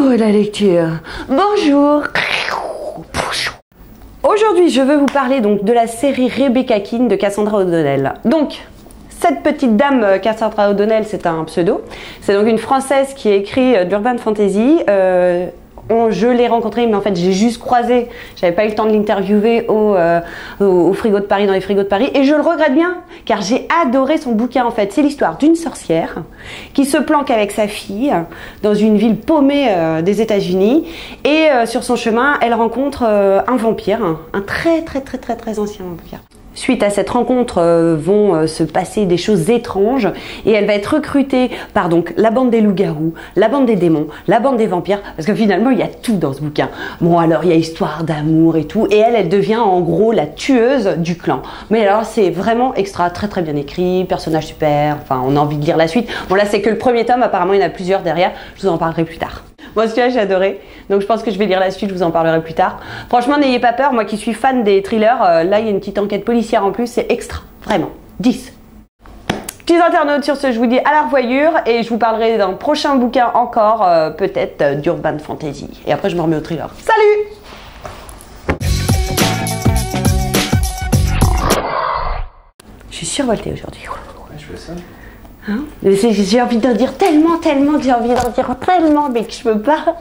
L'amour et la lecture. Bonjour. Aujourd'hui, je veux vous parler donc de la série Rebecca King de Cassandra O'Donnell. Donc, cette petite dame, Cassandra O'Donnell, c'est un pseudo. C'est donc une Française qui écrit d'urban fantasy. Je l'ai rencontrée, mais en fait, j'ai juste croisé. J'avais pas eu le temps de l'interviewer au frigo de Paris, dans les frigos de Paris. Et je le regrette bien, car j'ai adoré son bouquin, en fait. C'est l'histoire d'une sorcière qui se planque avec sa fille dans une ville paumée des États-Unis. Et sur son chemin, elle rencontre un vampire, un très ancien vampire. Suite à cette rencontre vont se passer des choses étranges et elle va être recrutée par donc la bande des loups-garous, la bande des démons, la bande des vampires, parce que finalement il y a tout dans ce bouquin. Bon, alors il y a histoire d'amour et tout, et elle devient en gros la tueuse du clan. Mais alors c'est vraiment extra, très bien écrit, personnage super, enfin on a envie de lire la suite. Bon là c'est que le premier tome, apparemment il y en a plusieurs derrière, je vous en parlerai plus tard. Moi celui-là j'ai adoré, donc je pense que je vais lire la suite, je vous en parlerai plus tard. Franchement n'ayez pas peur, moi qui suis fan des thrillers, là il y a une petite enquête policière en plus, c'est extra, vraiment, 10. Petits internautes, sur ce je vous dis à la revoyure et je vous parlerai d'un prochain bouquin encore, peut-être d'urban fantasy. Et après je me remets au thriller. Salut! Je suis survoltée aujourd'hui. Ouais, je fais ça. Hein, j'ai envie d'en dire tellement, mais que je peux pas.